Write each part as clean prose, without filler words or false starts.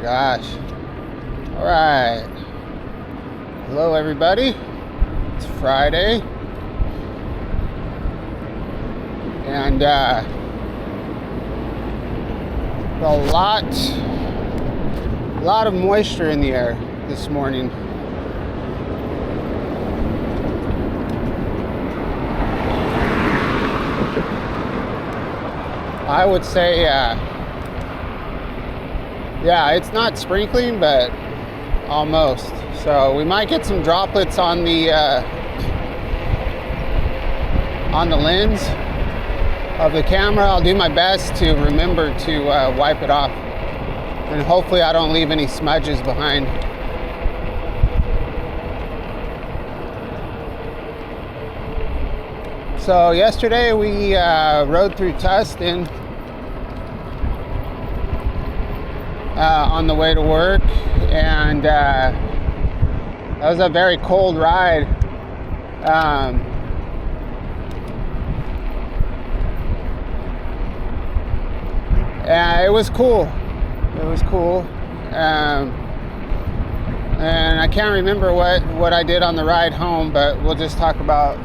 gosh. All right. Hello, everybody. It's Friday. And a lot of moisture in the air this morning. I would say, yeah, it's not sprinkling, but almost. So we might get some droplets on the lens of the camera. I'll do my best to remember to wipe it off, and hopefully I don't leave any smudges behind. So yesterday we rode through Tustin on the way to work, and that was a very cold ride. It was cool. It was cool. And I can't remember what I did on the ride home, but we'll just talk about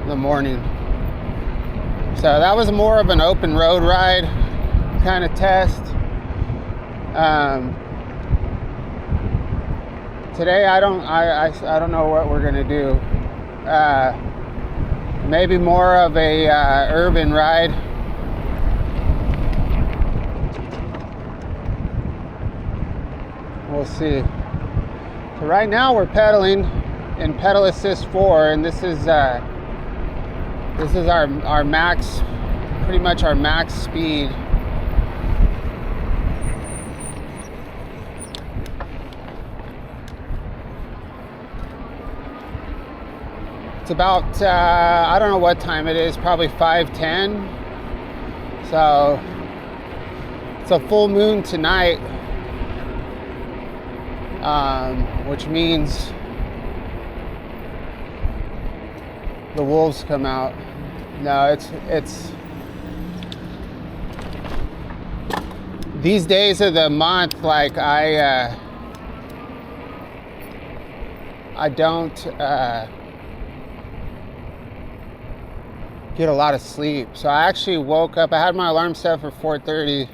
the morning. So that was more of an open road ride kind of test. Today I don't know what we're gonna do. Maybe more of a Irvine ride. We'll see. So right now we're pedaling in pedal assist 4, and this is our max, pretty much our max speed. It's about, I don't know what time it is, probably 5:10. So it's a full moon tonight, which means the wolves come out. No, it's these days of the month, like I don't get a lot of sleep. So I actually woke up, I had my alarm set for 4:30.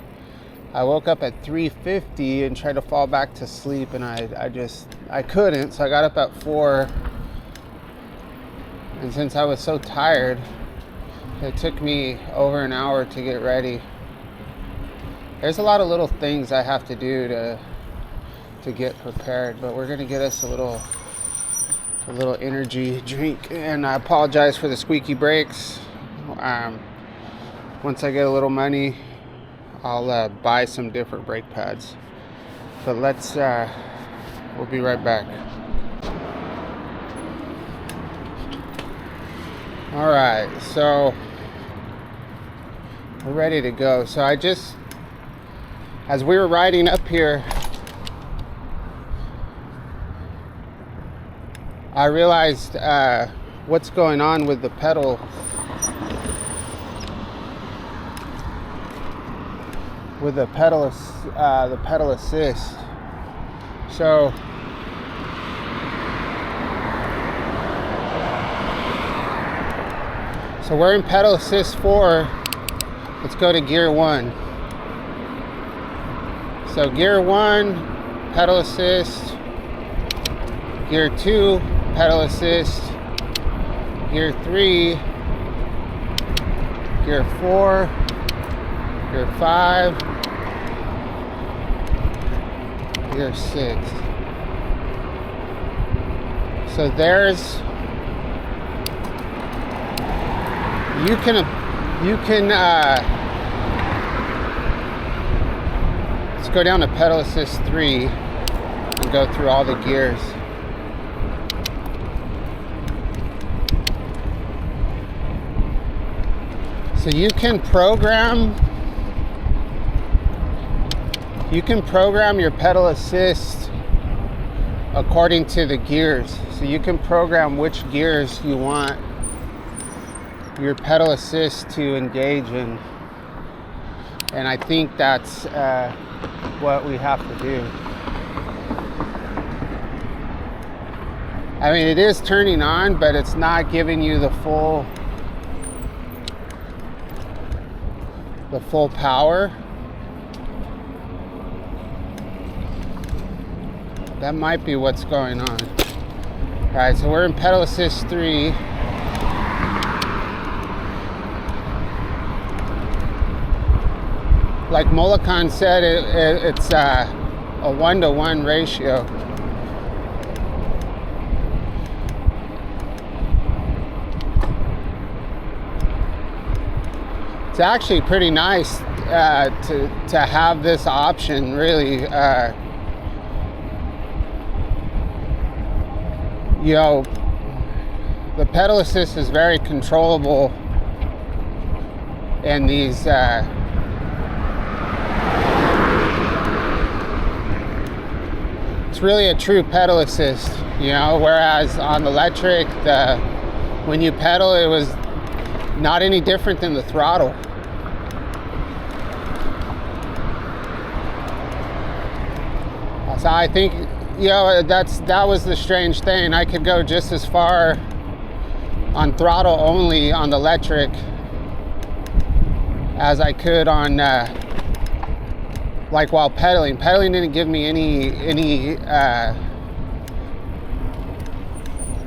I woke up at 3:50 and tried to fall back to sleep, and I couldn't, so I got up at 4. And since I was so tired, it took me over an hour to get ready. There's a lot of little things I have to do to get prepared, but we're gonna get us a little energy drink. And I apologize for the squeaky brakes. Once I get a little money, I'll buy some different brake pads. But we'll be right back. All right, so we're ready to go. So as we were riding up here, I realized what's going on with the pedal. With the pedal assist. So we're in pedal assist 4. Let's go to gear 1. So gear 1, pedal assist. Gear 2, pedal assist. Gear 3, gear 4, gear 5, gear 6. So you can let's go down to pedal assist 3 and go through all the gears. So you can program your pedal assist according to the gears. So you can program which gears you want your pedal assist to engage in. And I think that's what we have to do. I mean, it is turning on, but it's not giving you the full power. That might be what's going on. All right, so we're in pedal assist 3. Like Molokan said, it's a 1-to-1 ratio. It's actually pretty nice to have this option, really. You know, the pedal assist is very controllable, and these it's really a true pedal assist, you know, whereas on the Lectric, when you pedal, it was not any different than the throttle. So I think, you know, that was the strange thing. I could go just as far on throttle only on the Lectric as I could on like while pedaling. Pedaling didn't give me any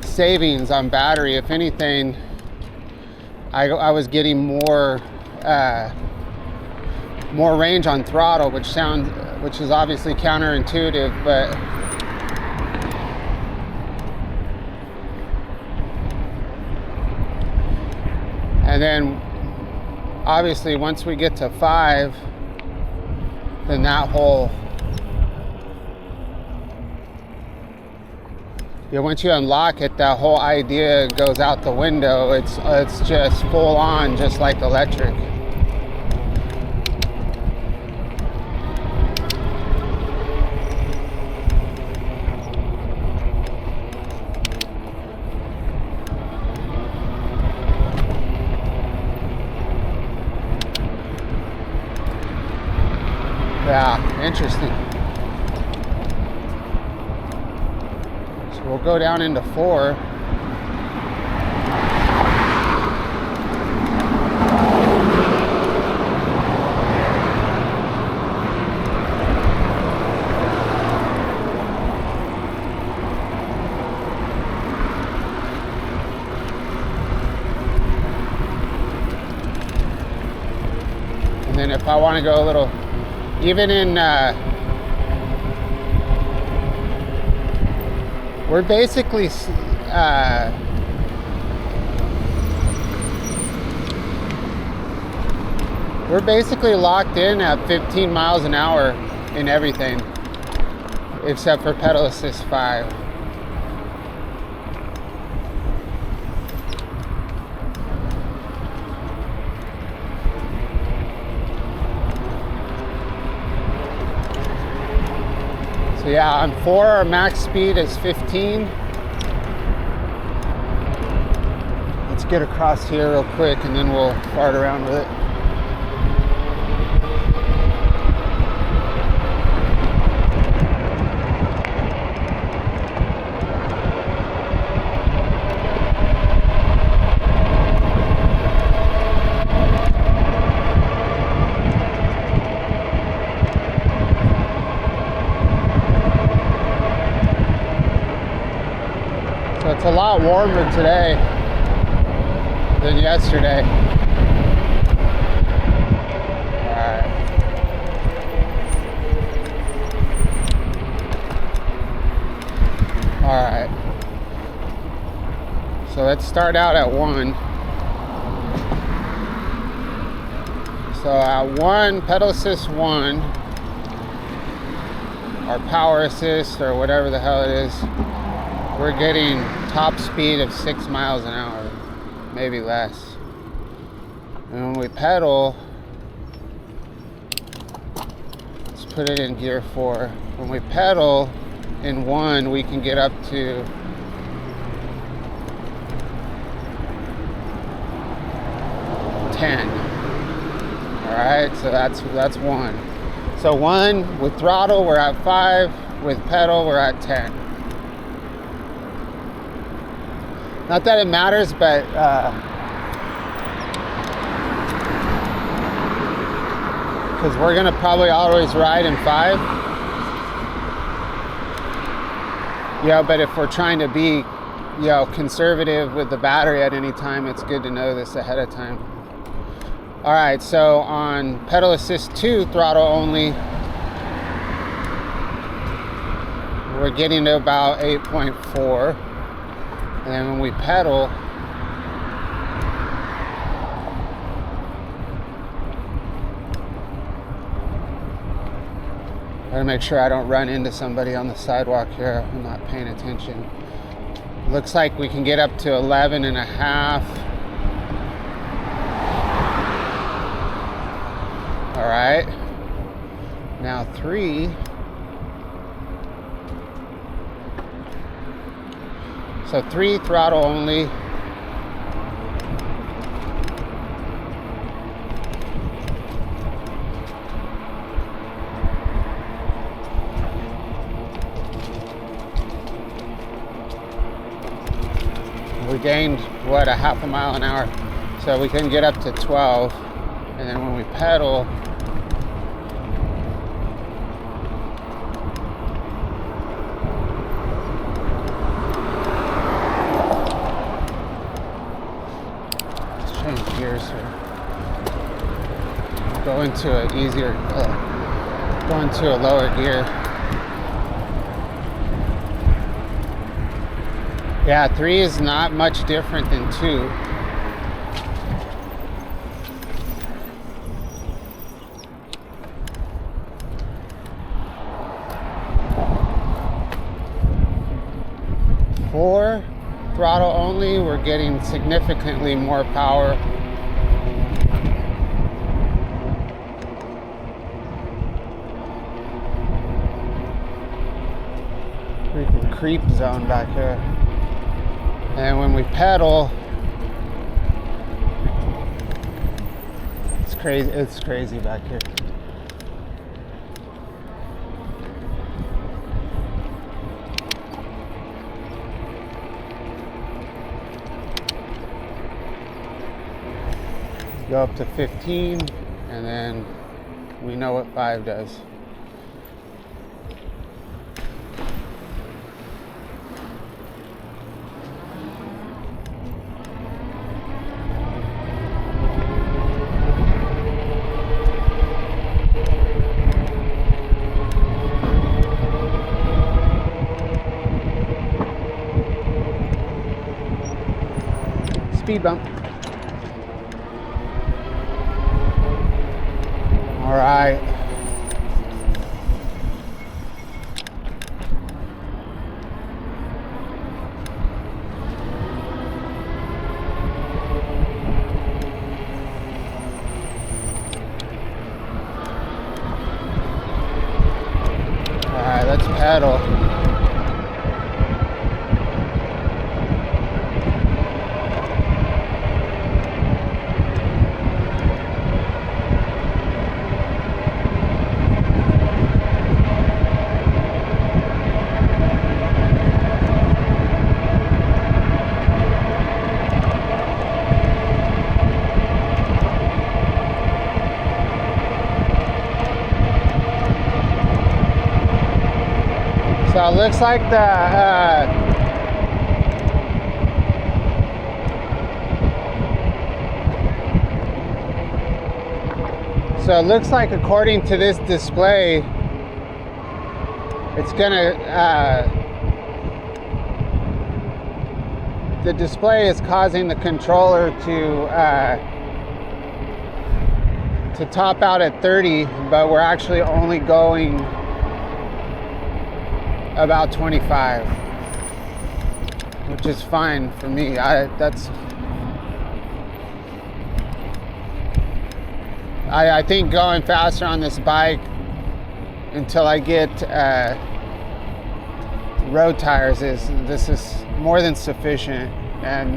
savings on battery. If anything, I was getting more range on throttle, which is obviously counterintuitive, but and then obviously once we get to 5, then that whole, once you unlock it, that whole idea goes out the window. It's just full on, just like the Lectric. Yeah, interesting. So we'll go down into 4. And then if I want to go a little, even in, we're basically, locked in at 15 miles an hour in everything, except for pedal assist 5. So yeah, on 4, our max speed is 15. Let's get across here real quick and then we'll fart around with it. It's a lot warmer today than yesterday. All right. So let's start out at 1. So at 1, pedal assist 1, or power assist, or whatever the hell it is, we're getting top speed of 6 miles an hour, maybe less. And when we pedal, let's put it in gear 4. When we pedal in 1, we can get up to 10. All right, so that's 1. So 1 with throttle, we're at 5. With pedal, we're at 10. Not that it matters, but because we're gonna probably always ride in 5. Yeah, but if we're trying to be, conservative with the battery at any time, it's good to know this ahead of time. All right, so on pedal assist 2, throttle only, we're getting to about 8.4. And then when we pedal, I gotta make sure I don't run into somebody on the sidewalk here. I'm not paying attention. Looks like we can get up to 11.5. All right. Now 3. So 3 throttle only. We gained, what, a half a mile an hour. So we can get up to 12. And then when we pedal, gears here. Go into an easier, go into a lower gear. Yeah, 3 is not much different than 2. Four, throttle only, we're getting significantly more power. Freaking creep zone back here. And when we pedal, it's crazy back here. Go up to 15, and then we know what 5 does. Speed bump. All right. All right, let's pedal. So it looks like according to this display, it's gonna the display is causing the controller to top out at 30, but we're actually only going about 25, which is fine for me. I think going faster on this bike until I get road tires this is more than sufficient, and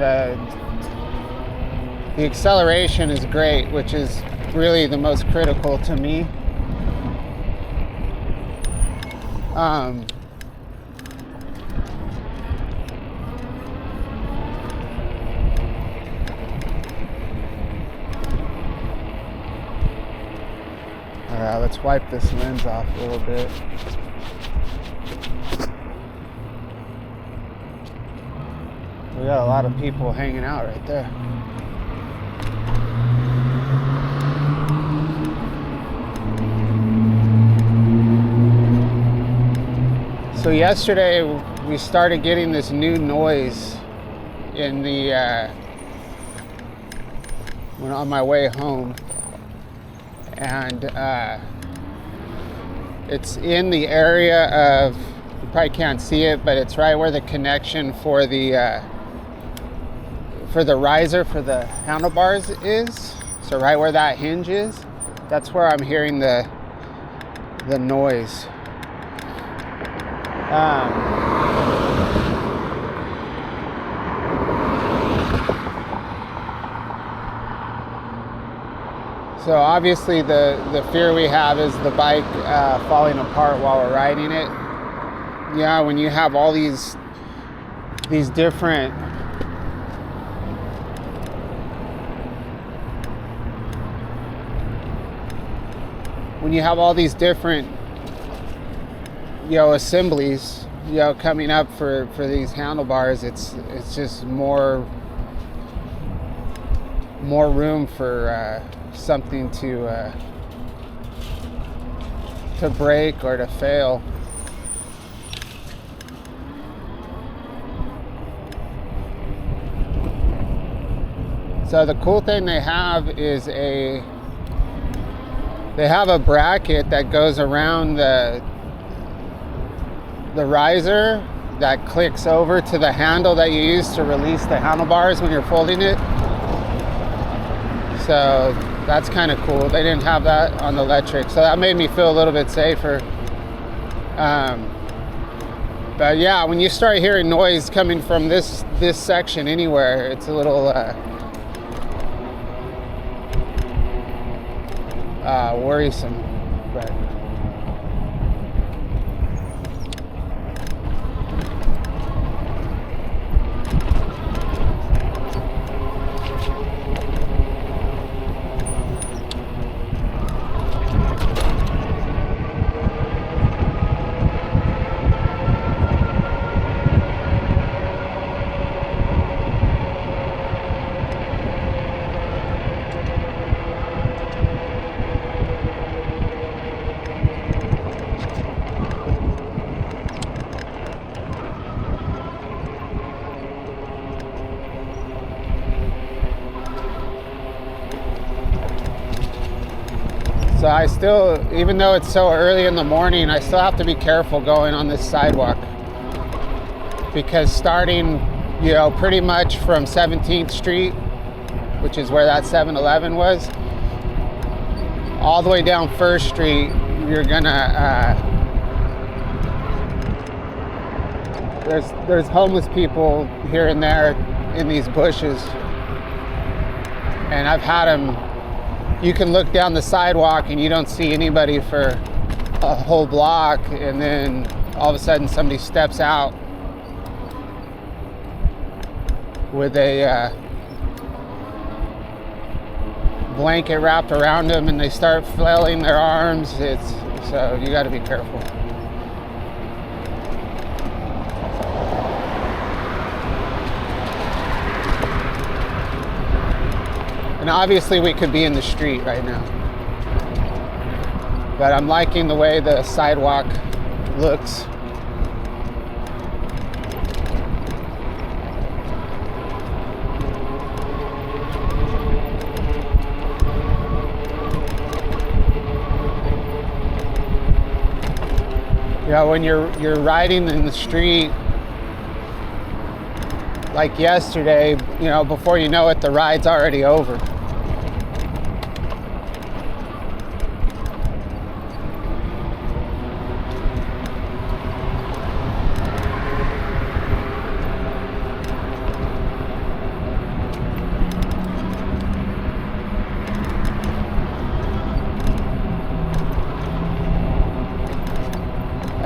the acceleration is great, which is really the most critical to me. Alright, let's wipe this lens off a little bit. We got a lot of people hanging out right there. So yesterday we started getting this new noise in the when on my way home, and it's in the area of, you probably can't see it, but it's right where the connection for the riser for the handlebars is. So right where that hinge is, that's where I'm hearing the noise. So obviously the fear we have is the bike falling apart while we're riding it. Yeah, when you have all these different assemblies, coming up for these handlebars, it's just more room for something to break or to fail. So the cool thing they have is they have a bracket that goes around the riser that clicks over to the handle that you use to release the handlebars when you're folding it. So that's kind of cool. They didn't have that on the Lectric, so that made me feel a little bit safer. But yeah, when you start hearing noise coming from this section anywhere, it's a little worrisome. But so I still, even though it's so early in the morning, I still have to be careful going on this sidewalk, because starting, pretty much from 17th Street, which is where that 7-Eleven was, all the way down 1st Street, you're gonna, there's homeless people here and there in these bushes, and I've had them. You can look down the sidewalk and you don't see anybody for a whole block, and then all of a sudden somebody steps out with a blanket wrapped around them, and they start flailing their arms. So you got to be careful. And obviously we could be in the street right now, but I'm liking the way the sidewalk looks. When you're riding in the street, like yesterday, before you know it, the ride's already over.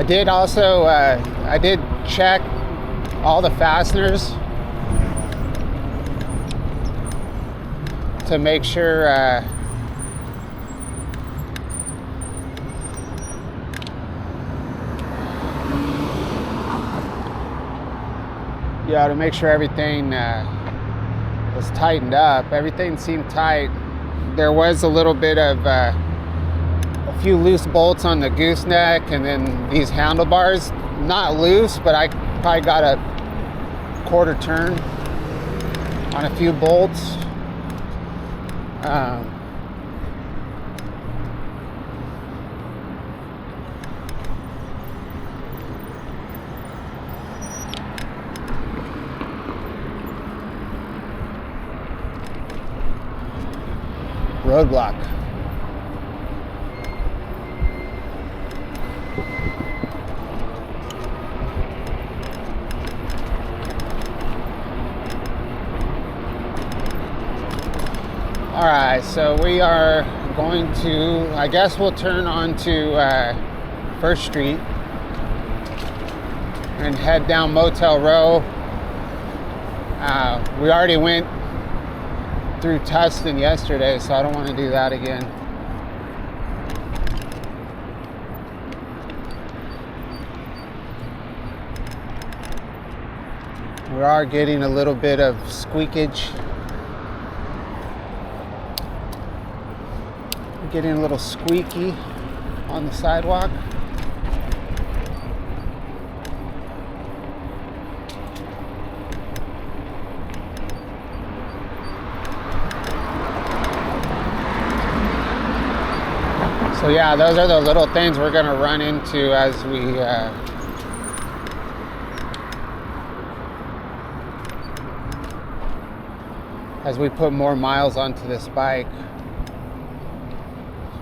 did also, I did check all the fasteners to make sure to make sure everything was tightened up. Everything seemed tight. There was a little bit of a few loose bolts on the gooseneck, and then these handlebars, not loose, but I probably got a quarter turn on a few bolts. Roadblock. All right, so we are going to, I guess we'll turn on to First Street and head down Motel Row. We already went through Tustin yesterday, so I don't want to do that again. We are getting a little bit of squeakage. We're getting a little squeaky on the sidewalk. So yeah, those are the little things we're gonna run into as we put more miles onto this bike.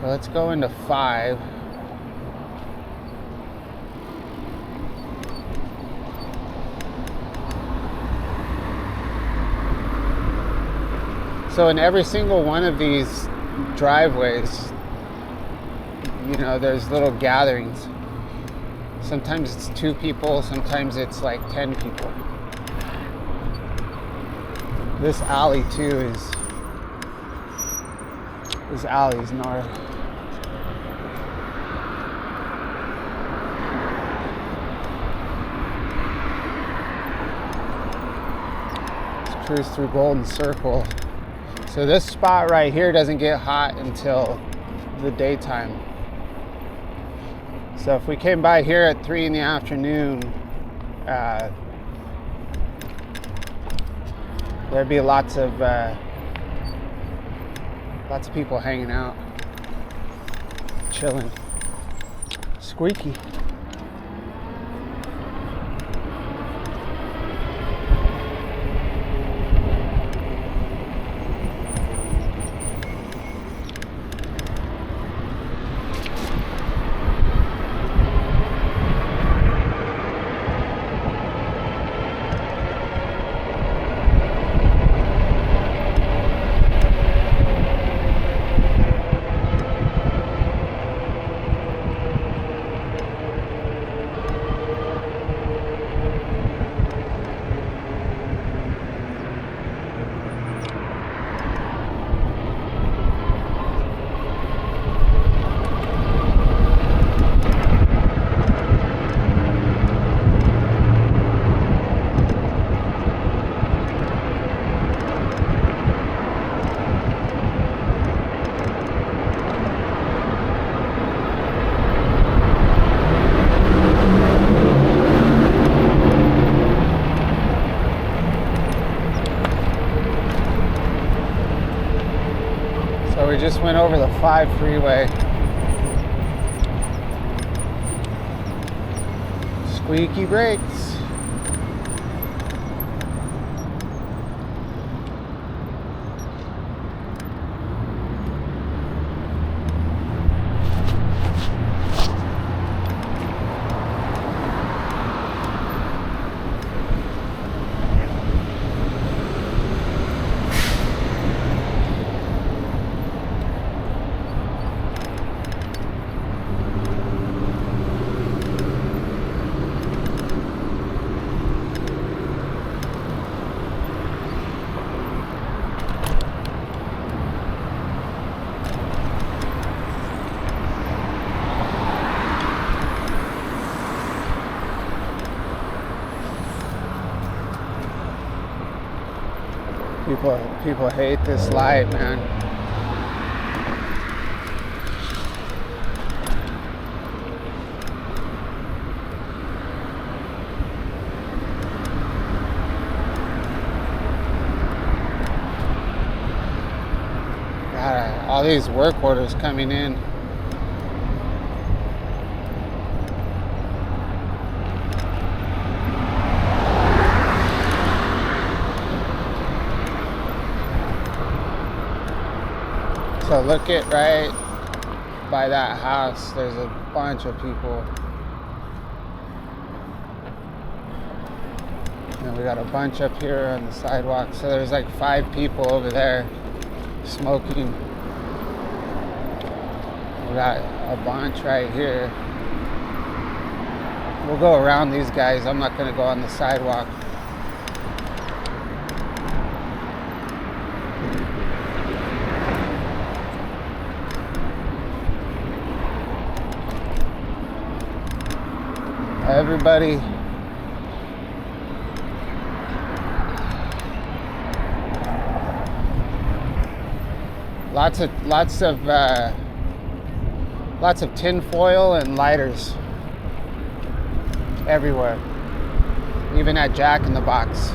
So let's go into 5. So in every single one of these driveways, you know, there's little gatherings. Sometimes it's 2 people, sometimes it's like 10 people. This alley too this alley is gnarly. Let's cruise through Golden Circle. So this spot right here doesn't get hot until the daytime. So if we came by here at 3 in the afternoon, there'd be lots of people hanging out, chilling. Squeaky. We just went over the 5 freeway. Squeaky brakes. People hate this light, man. God, all these work orders coming in. So look at right by that house, there's a bunch of people. And we got a bunch up here on the sidewalk. So there's like 5 people over there smoking. We got a bunch right here. We'll go around these guys. I'm not gonna go on the sidewalk. Everybody, lots of tin foil and lighters everywhere. Even at Jack in the Box.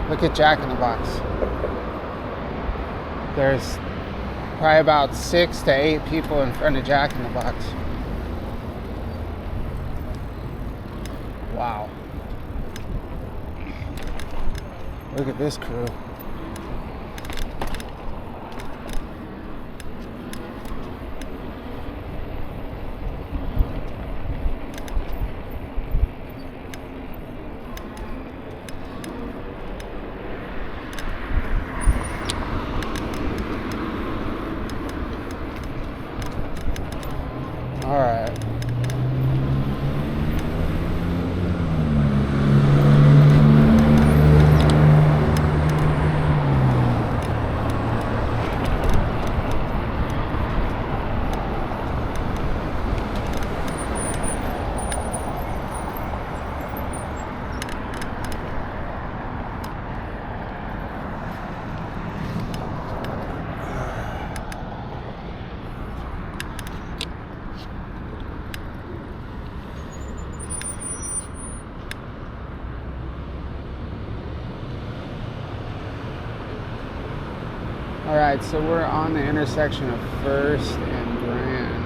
Look at Jack in the Box. There's probably about 6 to 8 people in front of Jack in the Box. Wow. Look at this crew. All right. All right, so we're on the intersection of First and Grand.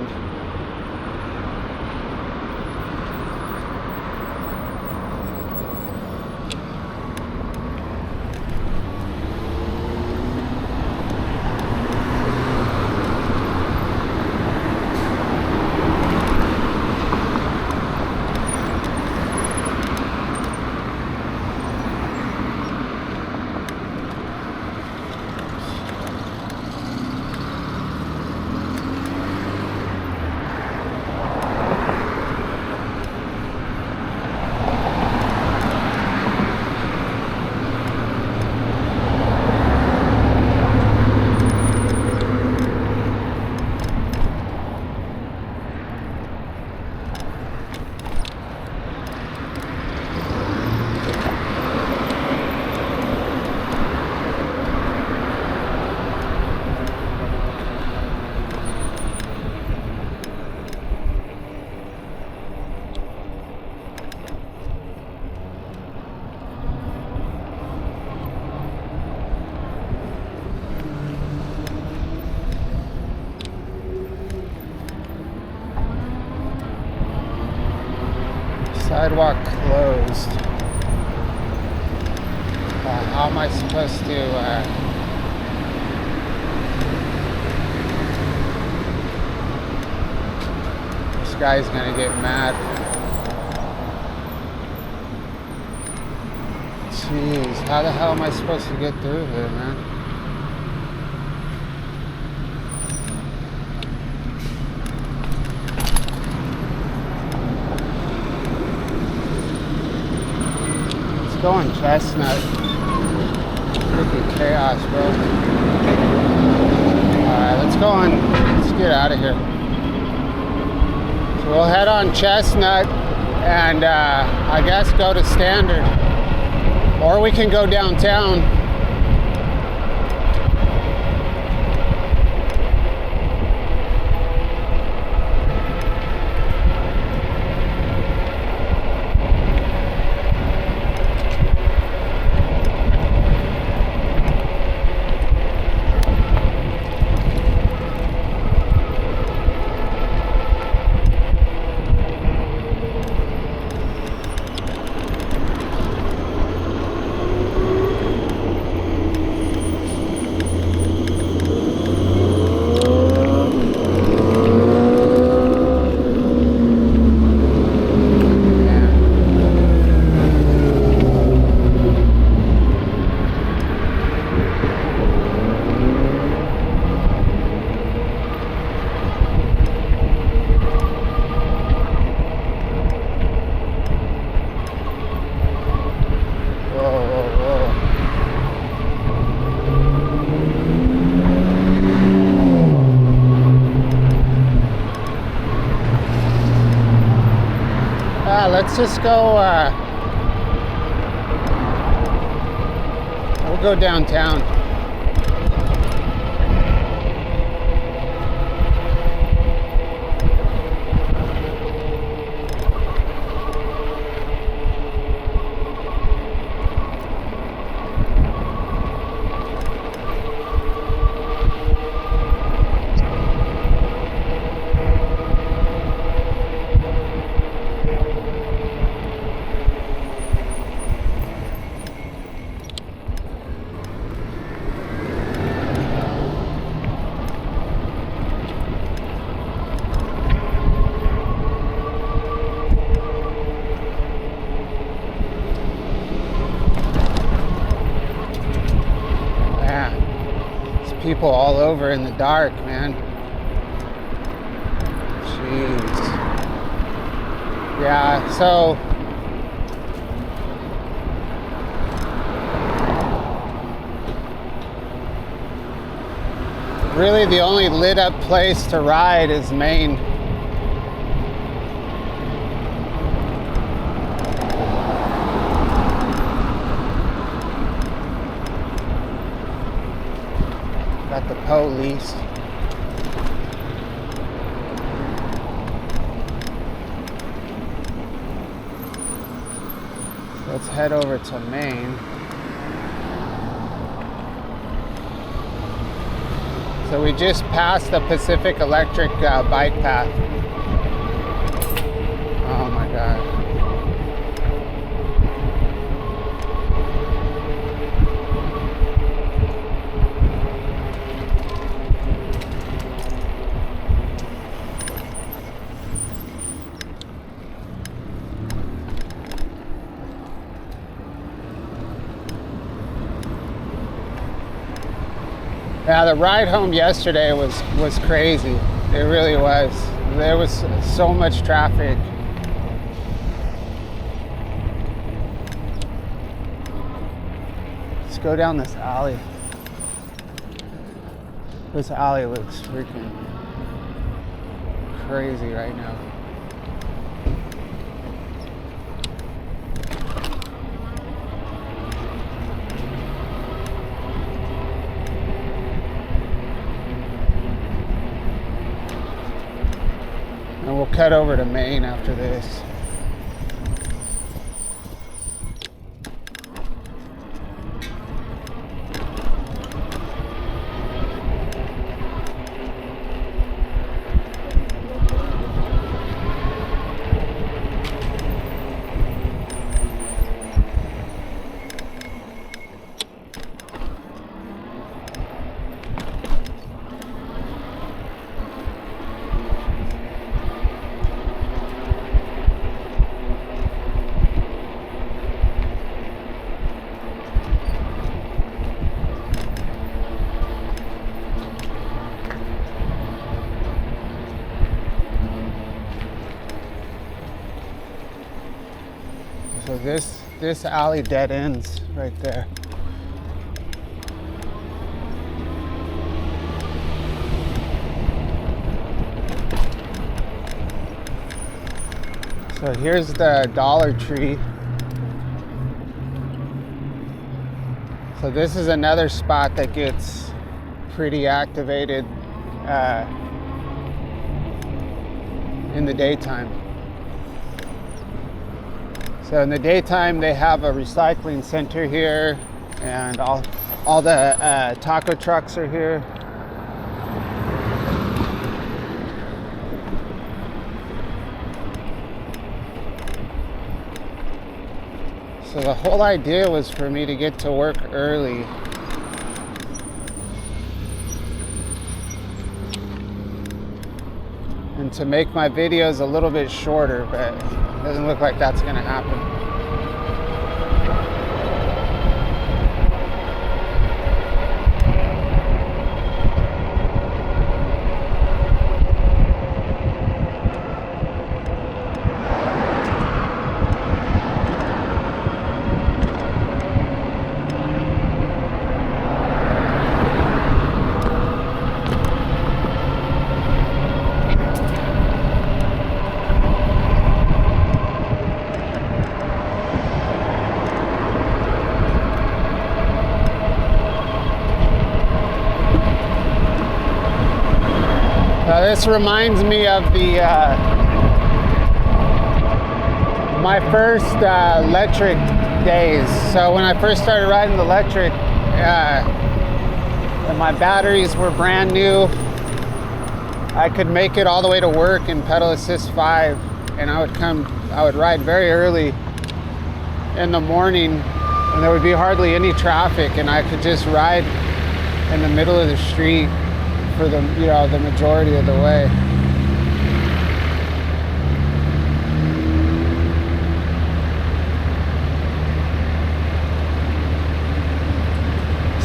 Sidewalk closed. How am I supposed to this guy's gonna get mad. Jeez, how the hell am I supposed to get through here, man? Going Chestnut. Freaking chaos, bro. Alright, let's go on. Let's get out of here. So we'll head on Chestnut and I guess go to Standard. Or we can go downtown. let's just go, we'll go downtown. People all over in the dark, man. Jeez. Yeah, so really the only lit up place to ride is Maine. Got the police. Let's head over to Maine. So we just passed the Pacific Electric bike path. Oh my God. Yeah, the ride home yesterday was crazy. It really was. There was so much traffic. Let's go down this alley. This alley looks freaking crazy right now. And we'll cut over to Maine after this. So this alley dead ends right there. So here's the Dollar Tree. So this is another spot that gets pretty activated in the daytime. So in the daytime, they have a recycling center here, and all the taco trucks are here. So the whole idea was for me to get to work early. And to make my videos a little bit shorter, but it doesn't look like that's gonna happen. this reminds me of the my first Lectric days. So when I first started riding the Lectric, and my batteries were brand new, I could make it all the way to work in pedal assist 5, and I would ride very early in the morning, and there would be hardly any traffic, and I could just ride in the middle of the street for the majority of the way.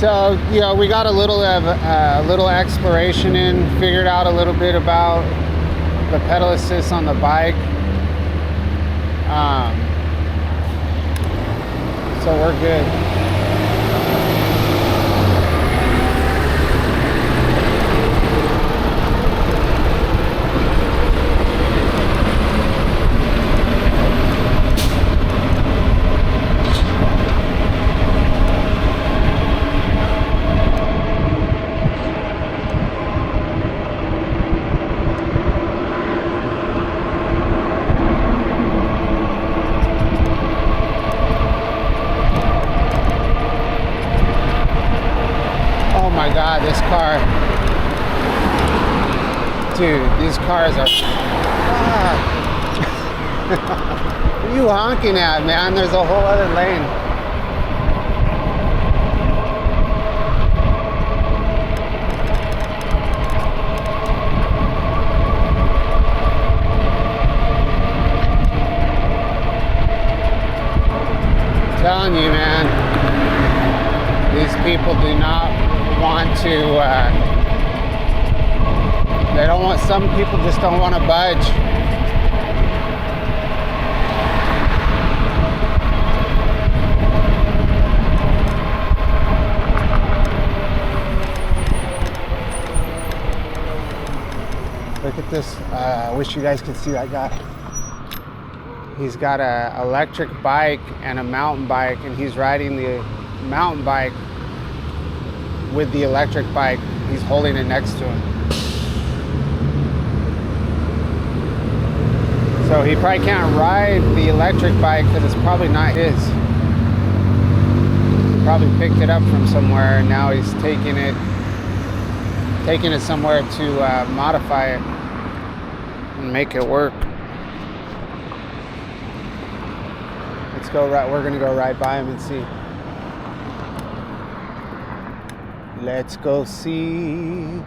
So, we got a little exploration in, figured out a little bit about the pedal assist on the bike. So we're good. God, this car, dude, these cars are, what are you honking at, man? There's a whole other lane. I'm telling you, man, these people do not want to, some people just don't want to budge. Look at this, I wish you guys could see that guy. He's got a electric bike and a mountain bike, and he's riding the mountain bike with the electric bike. He's holding it next to him. So he probably can't ride the electric bike because it's probably not his. He probably picked it up from somewhere, and now he's taking it somewhere to modify it and make it work. Let's go right. We're gonna go ride by him and see. Let's go see.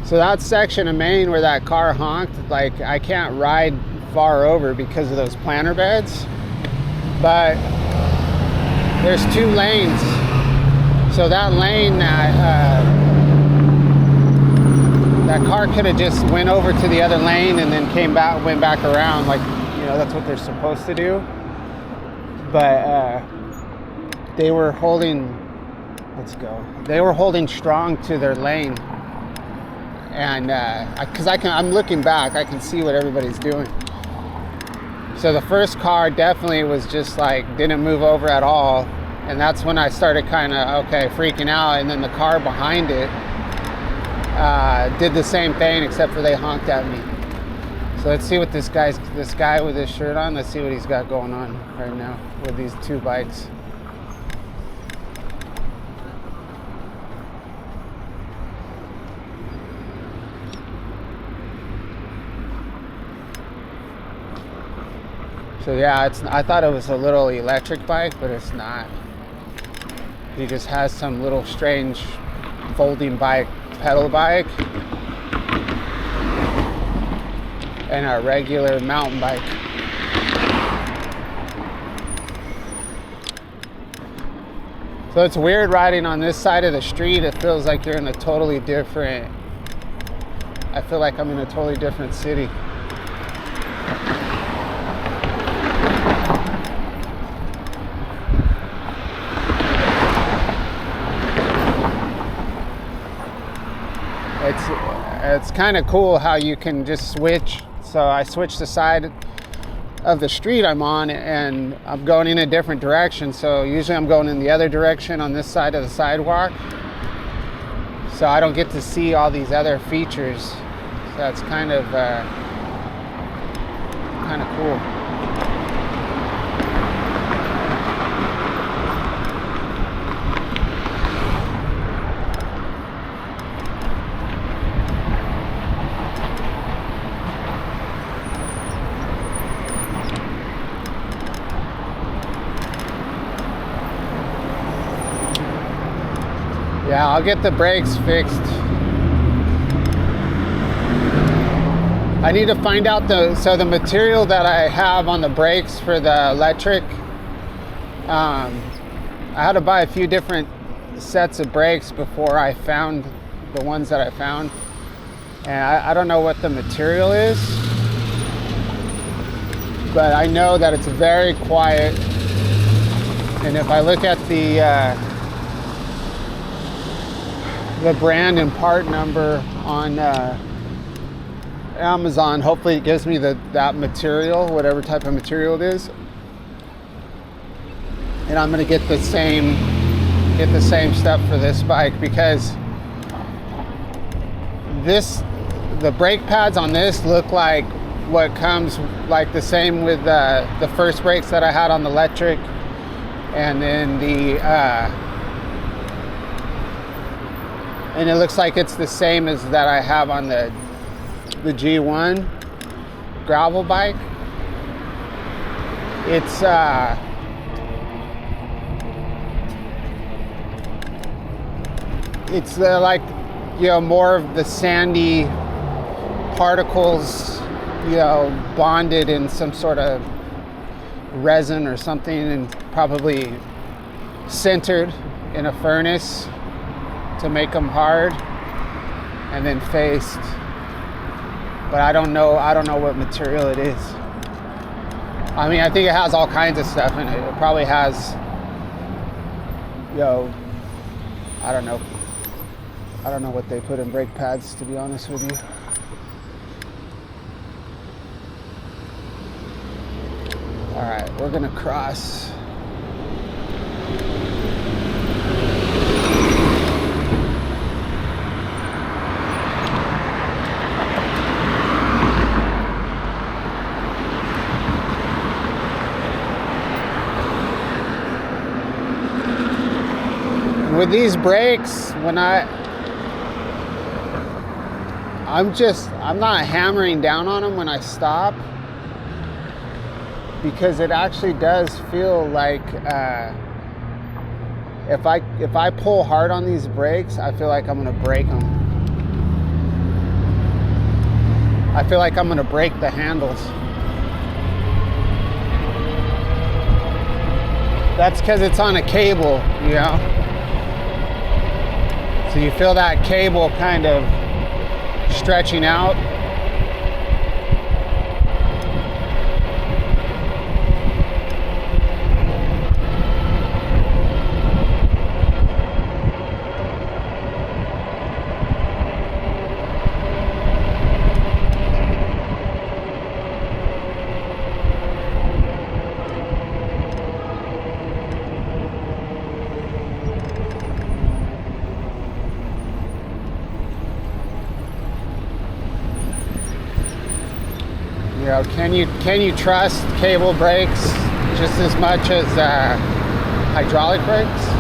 So that section of Maine where that car honked, like I can't ride far over because of those planter beds, but there's 2 lanes. So that lane that car could have just went over to the other lane and then went back around, like, that's what they're supposed to do. But they were holding, they were holding strong to their lane. And because I'm looking back, I can see what everybody's doing. So the first car definitely was just like, didn't move over at all. And that's when I started kind of, freaking out. And then the car behind it did the same thing, except for they honked at me. So let's see what this guy with his shirt on, let's see what he's got going on right now with these 2 bikes. So yeah, I thought it was a little electric bike, but it's not. He just has some little strange folding bike, pedal bike, and a regular mountain bike. So it's weird riding on this side of the street. It feels like you're in I feel like I'm in a totally different city. It's kind of cool how you can just switch So I switched the side of the street I'm on, and I'm going in a different direction. So usually I'm going in the other direction on this side of the sidewalk. So I don't get to see all these other features. So that's kind of cool. Yeah, I'll get the brakes fixed. I need to find out the material that I have on the brakes for the Lectric. I had to buy a few different sets of brakes before I found the ones that I found. And I don't know what the material is, but I know that it's very quiet. And if I look at the brand and part number on Amazon, hopefully it gives me that material, whatever type of material it is, and I'm gonna get the same stuff for this bike, because the brake pads on this look like what comes like the same with the first brakes that I had on the Lectric, and then and it looks like it's the same as that I have on the G1 gravel bike. It's like, you know, more of the sandy particles, you know, bonded in some sort of resin or something, and probably sintered in a furnace to make them hard, and then faced. But I don't know what material it is. I mean, I think it has all kinds of stuff in it. It probably has, you know, I don't know what they put in brake pads, to be honest with you. All right, we're gonna cross. With these brakes, when I'm not hammering down on them when I stop, because it actually does feel like if I pull hard on these brakes, I feel like I'm gonna break them. I feel like I'm gonna break the handles. That's because it's on a cable, you know? So you feel that cable kind of stretching out. You know, can you trust cable brakes just as much as hydraulic brakes?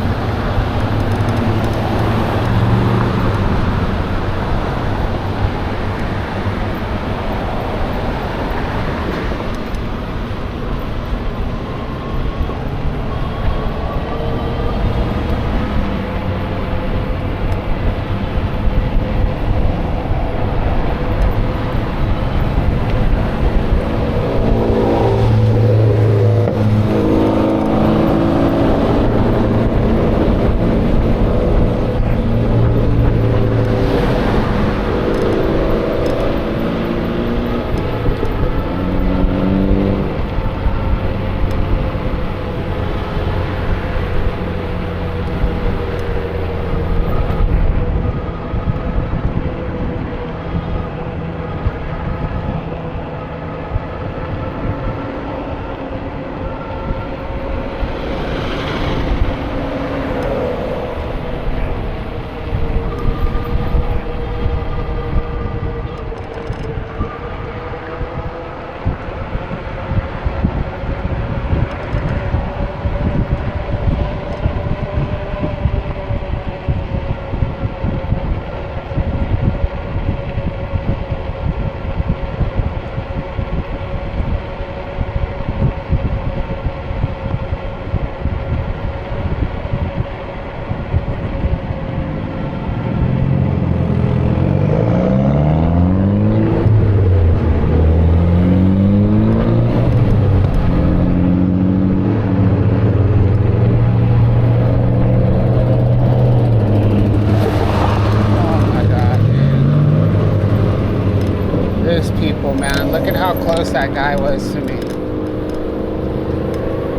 that guy was to me.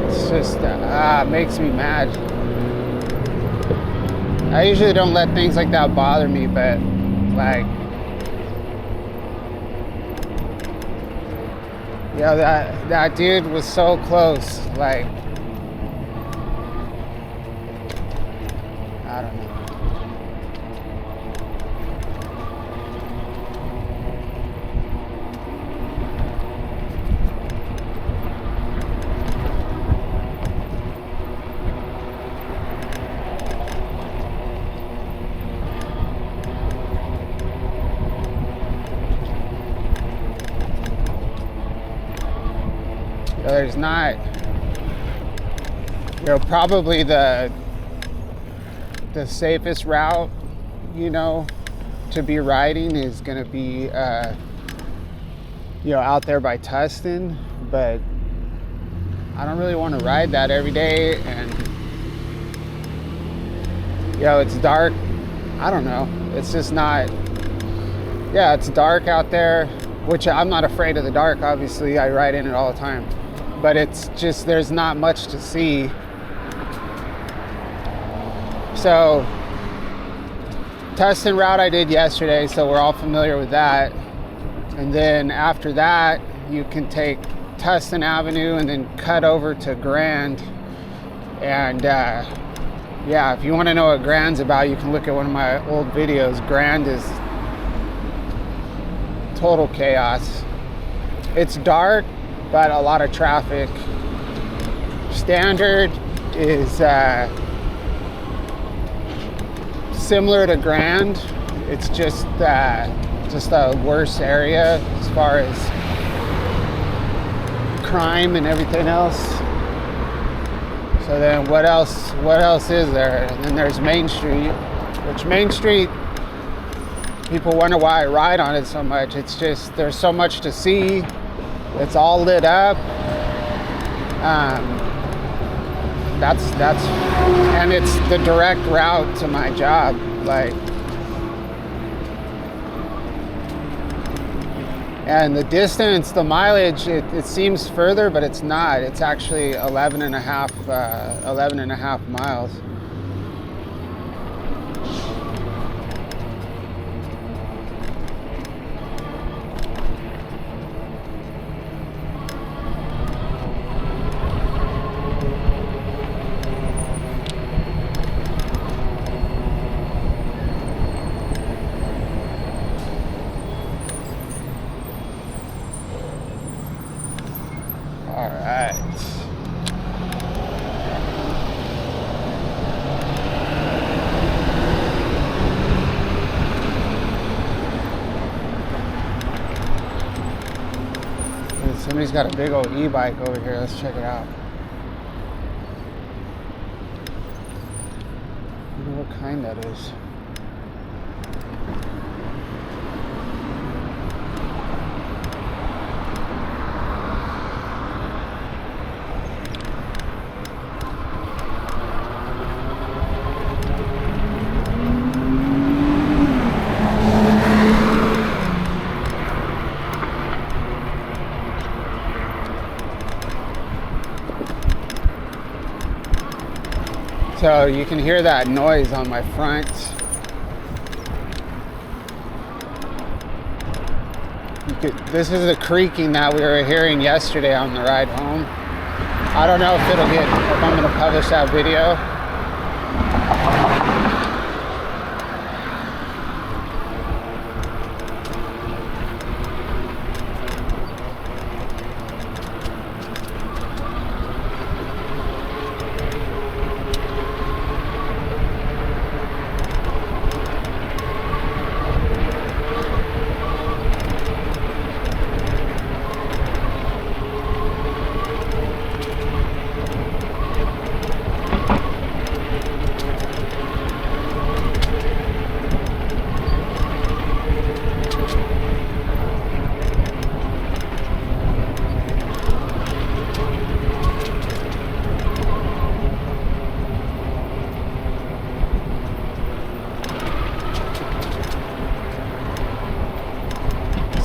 It's just makes me mad. I usually don't let things like that bother me, but like, yeah, that dude was so close. Like, I don't know. There's not, probably the safest route, to be riding is going to be, out there by Tustin, but I don't really want to ride that every day, and, it's dark. I don't know. It's just not, it's dark out there, which I'm not afraid of the dark. Obviously, I ride in it all the time. But it's just, there's not much to see. So, Tustin route I did yesterday, so we're all familiar with that. And then after that, you can take Tustin Avenue and then cut over to Grand. And if you want to know what Grand's about, you can look at one of my old videos. Grand is total chaos. It's dark, but a lot of traffic. Standard is similar to Grand. It's just a worse area as far as crime and everything else. So then what else is there? And then there's Main Street, which Main Street, people wonder why I ride on it so much. It's just, there's so much to see. It's all lit up. And it's the direct route to my job. Like, and the distance, the mileage, it seems further, but it's not. It's actually 11 and a half miles. Somebody's got a big old e-bike over here. Let's check it out. I wonder what kind that is. So you can hear that noise on my front. This is the creaking that we were hearing yesterday on the ride home. I don't know if I'm going to publish that video.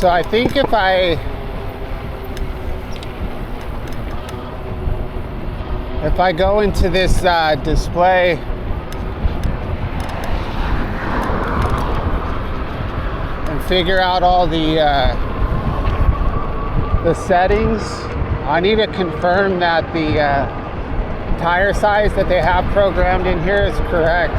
So I think if I if I go into this display and figure out all the settings, I need to confirm that the tire size that they have programmed in here is correct.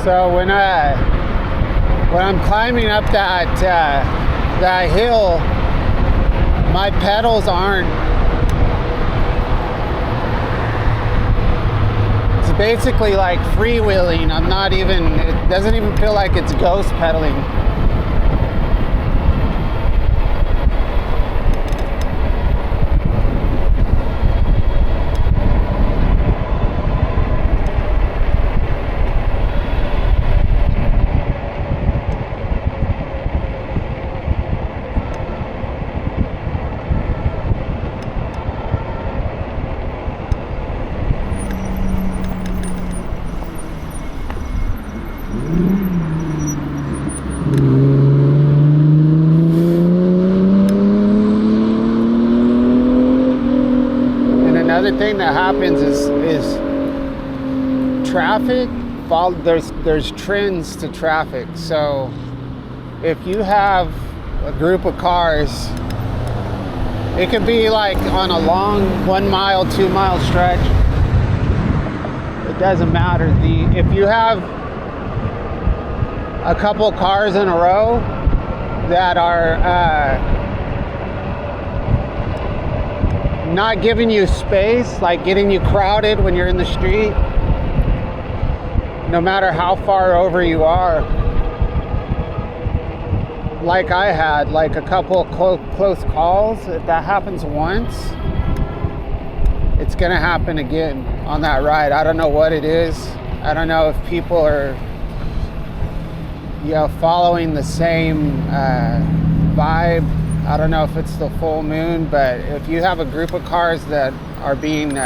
So when I'm climbing up that hill, my pedals aren't. It's basically like freewheeling. I'm not even. It doesn't even feel like it's ghost pedaling. Thing that happens is traffic. There's trends to traffic. So if you have a group of cars, it could be like on a long 1 mile, 2 mile stretch. It doesn't matter. If you have a couple cars in a row, that are not giving you space, like getting you crowded when you're in the street, no matter how far over you are. Like I had, like a couple of close calls. If that happens once, it's gonna happen again on that ride. I don't know what it is. I don't know if people are, you know, following the same vibe. I don't know if it's the full moon, but if you have a group of cars that are being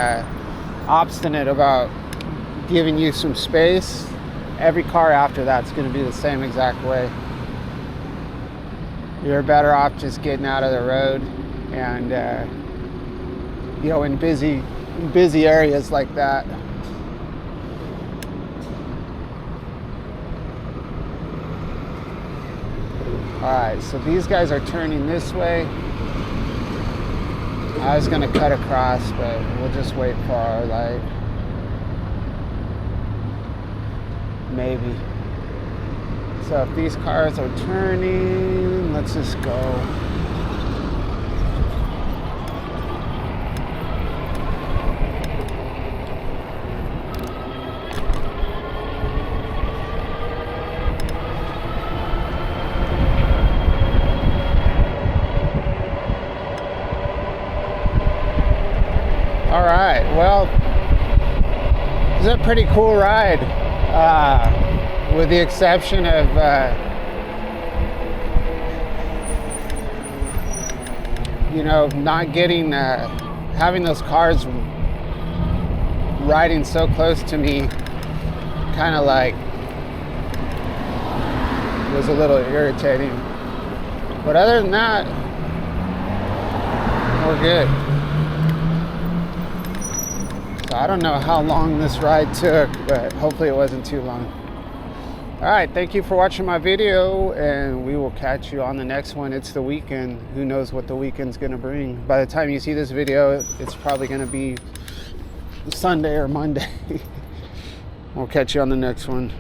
obstinate about giving you some space, every car after that's going to be the same exact way. You're better off just getting out of the road and you know, in busy areas like that. Alright, so these guys are turning this way. I was gonna cut across, but we'll just wait for our light. Maybe. So if these cars are turning, let's just go. All right, well, it's a pretty cool ride, with the exception of you know, not getting having those cars riding so close to me, kind of like was a little irritating. But other than that, we're good. I don't know how long this ride took, but hopefully it wasn't too long. All right, thank you for watching my video, and we will catch you on the next one. It's the weekend. Who knows what the weekend's gonna bring? By the time you see this video, it's probably gonna be Sunday or Monday. We'll catch you on the next one.